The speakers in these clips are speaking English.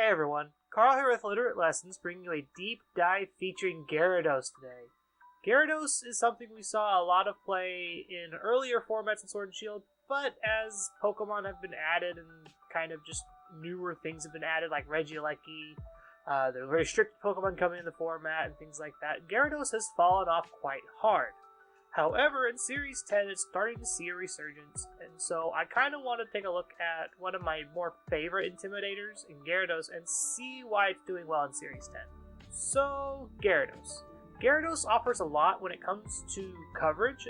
Hey everyone, Carl here with Littleroot Lessons, bringing you a deep dive featuring Gyarados today. Gyarados is something we saw a lot of play in earlier formats in Sword and Shield, but as Pokemon have been added and kind of just newer things have been added, like Regieleki, the very strict Pokemon coming in the format and things like that, Gyarados has fallen off quite hard. However, in Series 10, it's starting to see a resurgence, and so I kind of want to take a look at one of my more favorite Intimidators in Gyarados and see why it's doing well in Series 10. So, Gyarados. Gyarados offers a lot when it comes to coverage.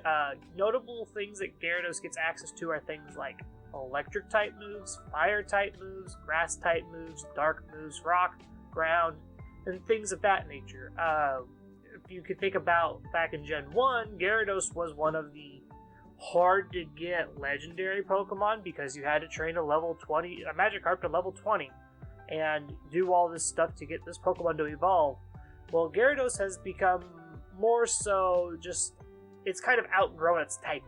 Notable things that Gyarados gets access to are things like Electric-type moves, Fire-type moves, Grass-type moves, Dark moves, Rock, Ground, and things of that nature. If you could think about back in Gen 1, Gyarados was one of the hard-to-get legendary Pokemon because you had to train a Magikarp to level 20 and do all this stuff to get this Pokemon to evolve. Well, Gyarados has become more so just, it's kind of outgrown its type.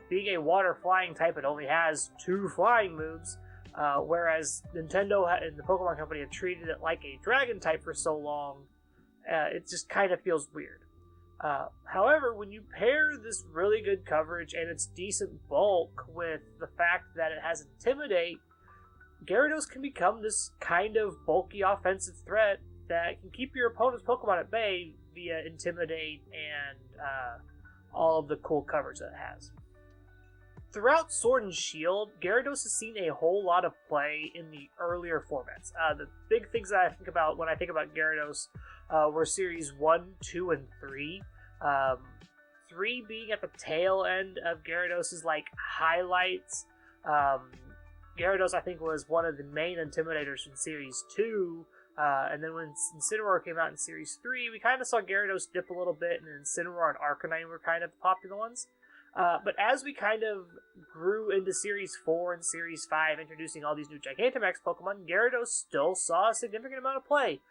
Being a water flying type, it only has 2 flying moves, whereas Nintendo and the Pokemon Company have treated it like a dragon type for so long. It just kind of feels weird. However, when you pair this really good coverage and its decent bulk with the fact that it has Intimidate, Gyarados can become this kind of bulky offensive threat that can keep your opponent's Pokemon at bay via Intimidate and all of the cool coverage that it has. Throughout Sword and Shield, Gyarados has seen a whole lot of play in the earlier formats. The big things that I think about when I think about Gyarados were Series 1, 2, and 3. 3 being at the tail end of Gyarados' highlights. Gyarados, I think, was one of the main Intimidators in Series 2. And then when Incineroar came out in Series 3, we kind of saw Gyarados dip a little bit, and Incineroar and Arcanine were kind of the popular ones. But as we kind of grew into Series 4 and Series 5, introducing all these new Gigantamax Pokemon, Gyarados still saw a significant amount of play.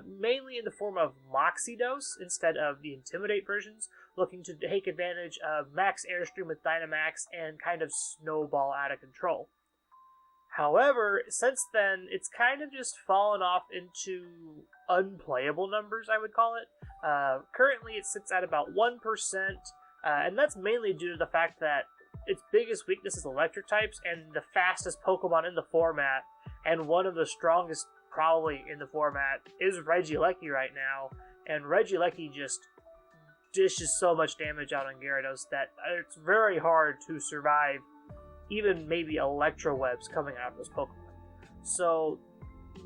Mainly in the form of Moxidos instead of the Intimidate versions, looking to take advantage of Max Airstream with Dynamax and kind of snowball out of control. However, since then, it's kind of just fallen off into unplayable numbers, I would call it. Currently, it sits at about 1%, and that's mainly due to the fact that its biggest weakness is electric types, and the fastest Pokemon in the format, and one of the strongest probably in the format, is Regieleki right now, and Regieleki just dishes so much damage out on Gyarados that it's very hard to survive even maybe Electro Webs coming out of this Pokemon. So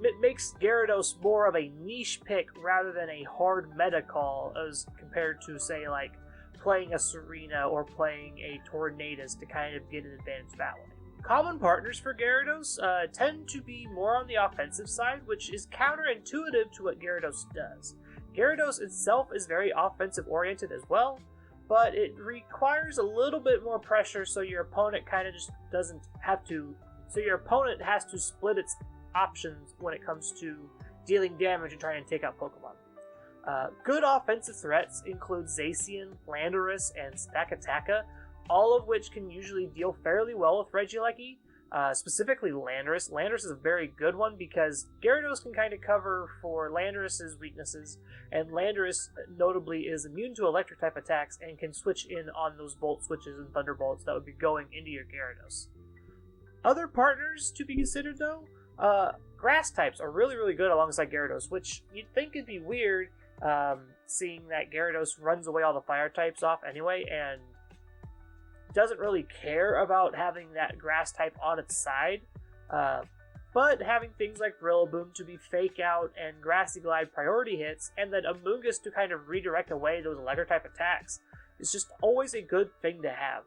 it makes Gyarados more of a niche pick rather than a hard meta call as compared to, say, like playing a Serena or playing a Tornadus to kind of get an advantage that way. Common partners for Gyarados tend to be more on the offensive side, which is counterintuitive to what Gyarados does. Gyarados itself is very offensive oriented as well, but it requires a little bit more pressure so your opponent kind of just doesn't have to, so your opponent has to split its options when it comes to dealing damage and trying to take out Pokemon. Good offensive threats include Zacian, Landorus, and Stakataka, all of which can usually deal fairly well with Regieleki, specifically Landorus. Landorus is a very good one because Gyarados can kind of cover for Landorus' weaknesses, and Landorus notably is immune to electric-type attacks and can switch in on those Volt Switches and Thunderbolts that would be going into your Gyarados. Other partners to be considered, though, Grass types are really, really good alongside Gyarados, which you'd think would be weird, seeing that Gyarados runs away all the Fire types off anyway, and doesn't really care about having that Grass type on its side, but having things like Rillaboom to be Fake Out and Grassy Glide priority hits, and then Amoonguss to kind of redirect away those Electric type attacks is just always a good thing to have.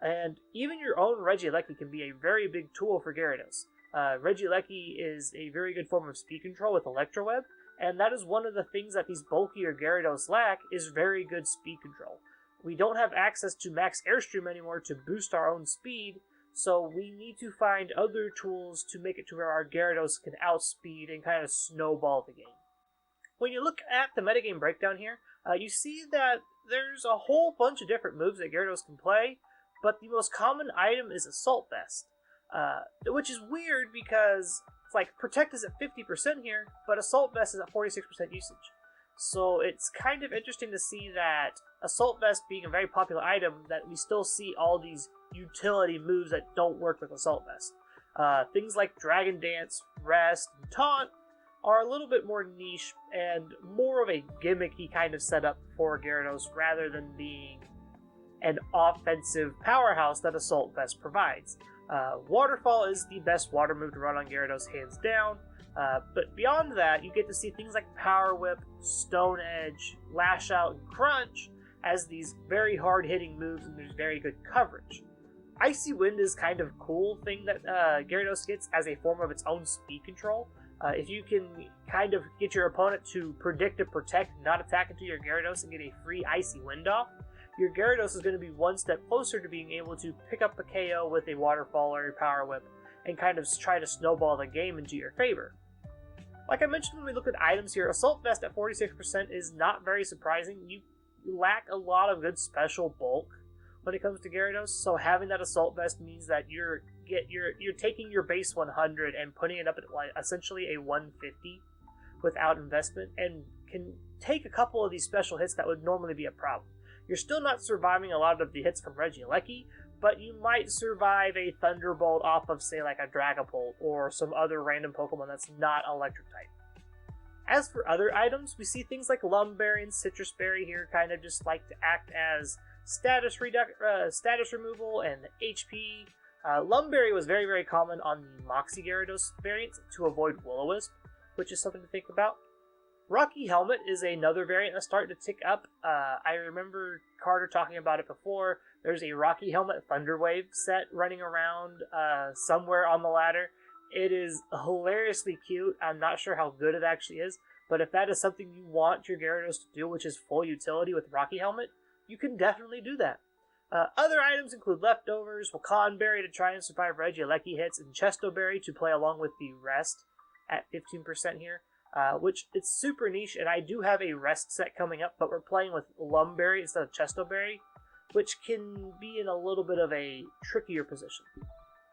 And even your own Regieleki can be a very big tool for Gyarados. Regieleki is a very good form of speed control with Electro Web, and that is one of the things that these bulkier Gyarados lack, is very good speed control. We don't have access to Max Airstream anymore to boost our own speed, so we need to find other tools to make it to where our Gyarados can outspeed and kind of snowball the game. When you look at the Metagame Breakdown here, you see that there's a whole bunch of different moves that Gyarados can play, but the most common item is Assault Vest, which is weird because It's like, Protect is at 50% here, but Assault Vest is at 46% usage. So it's kind of interesting to see that Assault Vest being a very popular item, that we still see all these utility moves that don't work with Assault Vest. Things like Dragon Dance, Rest, and Taunt are a little bit more niche and more of a gimmicky kind of setup for Gyarados rather than being an offensive powerhouse that Assault Vest provides. Waterfall is the best water move to run on Gyarados, hands down. But beyond that, you get to see things like Power Whip, Stone Edge, Lash Out, and Crunch as these very hard-hitting moves, and there's very good coverage. Icy Wind is kind of a cool thing that Gyarados gets as a form of its own speed control. If you can kind of get your opponent to predict a Protect, not attack into your Gyarados, and get a free Icy Wind off, your Gyarados is going to be one step closer to being able to pick up a KO with a Waterfall or a Power Whip and kind of try to snowball the game into your favor. Like I mentioned when we look at items here, Assault Vest at 46% is not very surprising. You lack a lot of good special bulk when it comes to Gyarados, so having that Assault Vest means that you're taking your base 100 and putting it up at essentially a 150 without investment, and can take a couple of these special hits that would normally be a problem. You're still not surviving a lot of the hits from Regieleki, but you might survive a Thunderbolt off of, say, like a Dragapult or some other random Pokemon that's not Electric type. As for other items, we see things like Lumberry and Citrus Berry here kind of just like to act as status removal and HP. Lumberry was very, very common on the Moxie Gyarados variant to avoid Will-O-Wisp, which is something to think about. Rocky Helmet is another variant that's starting to tick up. I remember Carter talking about it before. There's a Rocky Helmet Thunderwave set running around somewhere on the ladder. It is hilariously cute. I'm not sure how good it actually is, but if that is something you want your Gyarados to do, which is full utility with Rocky Helmet, you can definitely do that. Other items include Leftovers, Wakan Berry to try and survive Regieleki hits, and Chesto Berry to play along with the Rest at 15% here. Which it's super niche, and I do have a Rest set coming up, but we're playing with Lumberry instead of Chesto Berry, which can be in a little bit of a trickier position.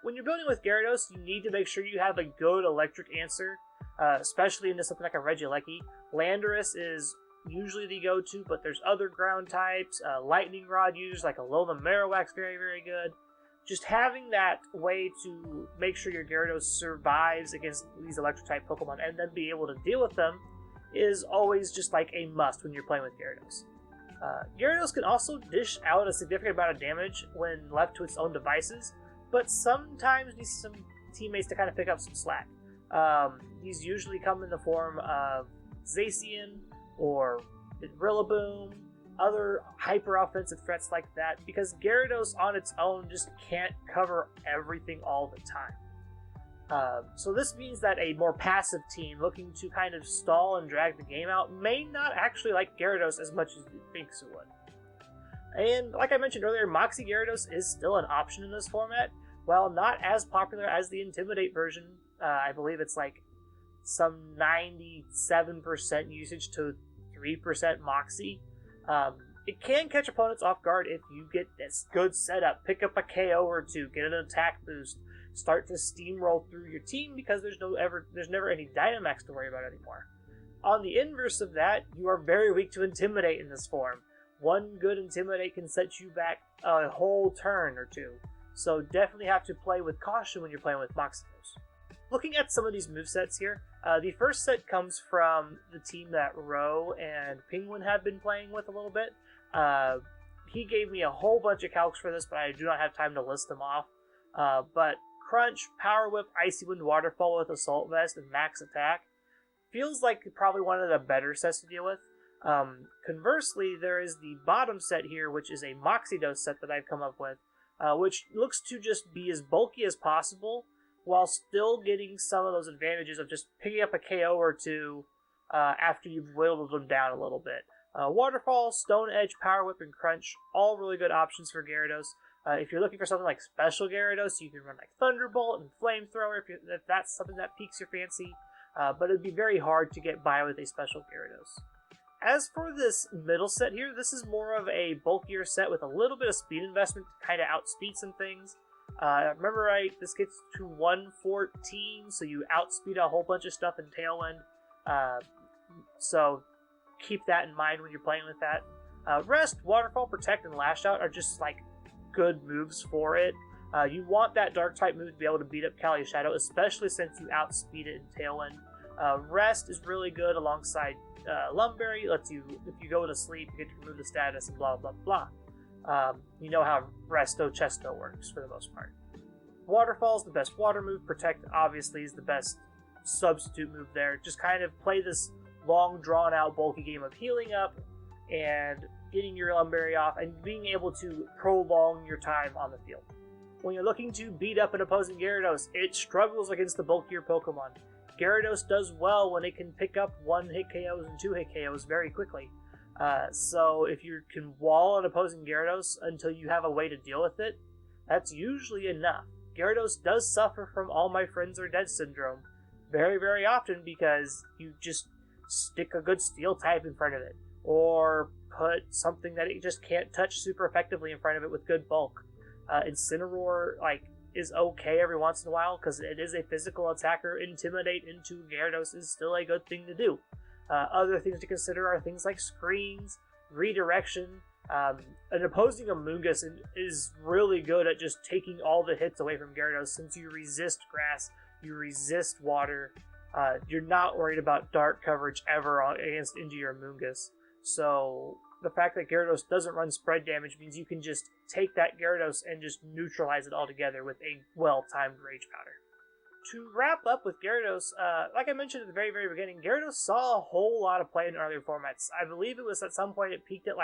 When you're building with Gyarados, you need to make sure you have a good electric answer, especially into something like a Regieleki. Landorus is usually the go-to, but there's other ground types. Lightning Rod users like Alola Marowak's very, very good. Just having that way to make sure your Gyarados survives against these Electric-type Pokemon and then be able to deal with them is always just like a must when you're playing with Gyarados. Gyarados can also dish out a significant amount of damage when left to its own devices, but sometimes needs some teammates to kind of pick up some slack. These usually come in the form of Zacian or Rillaboom, other hyper-offensive threats like that, because Gyarados on its own just can't cover everything all the time. So this means that a more passive team looking to kind of stall and drag the game out may not actually like Gyarados as much as it thinks it would. And like I mentioned earlier, Moxie Gyarados is still an option in this format. While not as popular as the Intimidate version, I believe it's like some 97% usage to 3% Moxie. It can catch opponents off guard if you get this good setup, pick up a KO or two, get an attack boost, start to steamroll through your team because there's never any Dynamax to worry about anymore. On the inverse of that, you are very weak to Intimidate in this form. One good Intimidate can set you back a whole turn or two, so definitely have to play with caution when you're playing with Moxios. Looking at some of these movesets here, the first set comes from the team that Ro and Penguin have been playing with a little bit. He gave me a whole bunch of calcs for this, but I do not have time to list them off. But Crunch, Power Whip, Icy Wind, Waterfall with Assault Vest, and Max Attack feels like probably one of the better sets to deal with. Conversely, there is the bottom set here, which is a Moxidos set that I've come up with, which looks to just be as bulky as possible, while still getting some of those advantages of just picking up a KO or two after you've whittled them down a little bit. Waterfall, Stone Edge, Power Whip, and Crunch, all really good options for Gyarados. If you're looking for something like Special Gyarados, you can run like Thunderbolt and Flamethrower if that's something that piques your fancy, but it'd be very hard to get by with a Special Gyarados. As for this middle set here, this is more of a bulkier set with a little bit of speed investment to kind of outspeed some things. Remember right, this gets to 114, so you outspeed a whole bunch of stuff in Tailwind. So keep that in mind when you're playing with that. Rest, Waterfall, Protect, and Lash Out are just like good moves for it. You want that Dark type move to be able to beat up Cali Shadow, especially since you outspeed it in Tailwind. Rest is really good alongside Lumberry. Lets you, if you go to sleep, you get to remove the status and blah blah blah. You know how Resto Chesto works for the most part. Waterfall is the best water move. Protect obviously is the best substitute move there. Just kind of play this long drawn out bulky game of healing up and getting your Lumberry off and being able to prolong your time on the field. When you're looking to beat up an opposing Gyarados, it struggles against the bulkier Pokemon. Gyarados does well when it can pick up 1-hit KOs and 2-hit KOs very quickly. So if you can wall an opposing Gyarados until you have a way to deal with it, that's usually enough. Gyarados does suffer from all my friends are dead syndrome very, very often because you just stick a good steel type in front of it, or put something that it just can't touch super effectively in front of it with good bulk. Incineroar is okay every once in a while because it is a physical attacker. Intimidate into Gyarados is still a good thing to do. Other things to consider are things like screens, redirection. An opposing Amoonguss is really good at just taking all the hits away from Gyarados since you resist grass, you resist water. You're not worried about dark coverage ever against into your Amoonguss. So the fact that Gyarados doesn't run spread damage means you can just take that Gyarados and just neutralize it altogether with a well-timed Rage Powder. To wrap up with Gyarados, like I mentioned at the very, very beginning, Gyarados saw a whole lot of play in earlier formats. I believe it was at some point it peaked at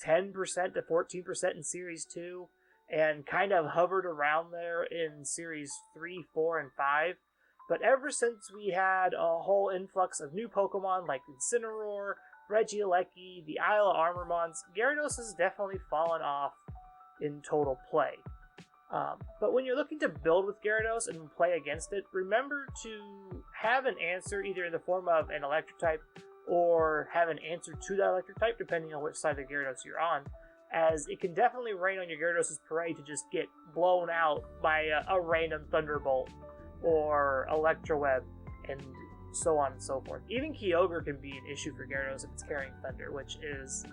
10% to 14% in Series 2, and kind of hovered around there in Series 3, 4, and 5. But ever since we had a whole influx of new Pokemon like Incineroar, Regieleki, the Isle of Armormons, Gyarados has definitely fallen off in total play. But when you're looking to build with Gyarados and play against it, remember to have an answer either in the form of an electric type or have an answer to that electric type depending on which side of Gyarados you're on, as it can definitely rain on your Gyarados' parade to just get blown out by a random Thunderbolt or Electroweb and so on and so forth. Even Kyogre can be an issue for Gyarados if it's carrying Thunder, which is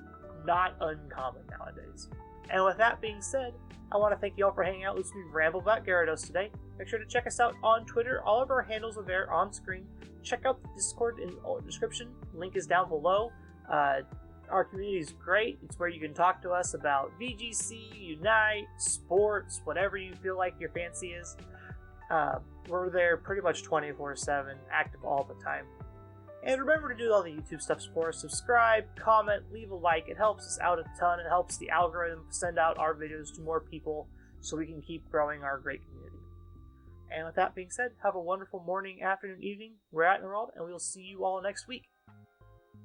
not uncommon nowadays. And with that being said, I want to thank you all for hanging out with me ramble about Gyarados today. Make sure to check us out on Twitter. All of our handles are there on screen. Check out the Discord in the description. Link is down below. Our community is great. It's where you can talk to us about VGC, Unite, sports, whatever you feel like your fancy is. We're there pretty much 24/7, active all the time. And remember to do all the YouTube stuff for us. Subscribe, comment, leave a like. It helps us out a ton. It helps the algorithm send out our videos to more people so we can keep growing our great community. And with that being said, have a wonderful morning, afternoon, evening, where you're at in the world, and we'll see you all next week.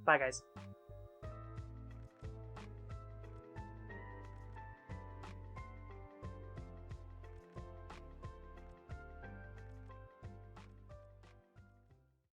Bye, guys.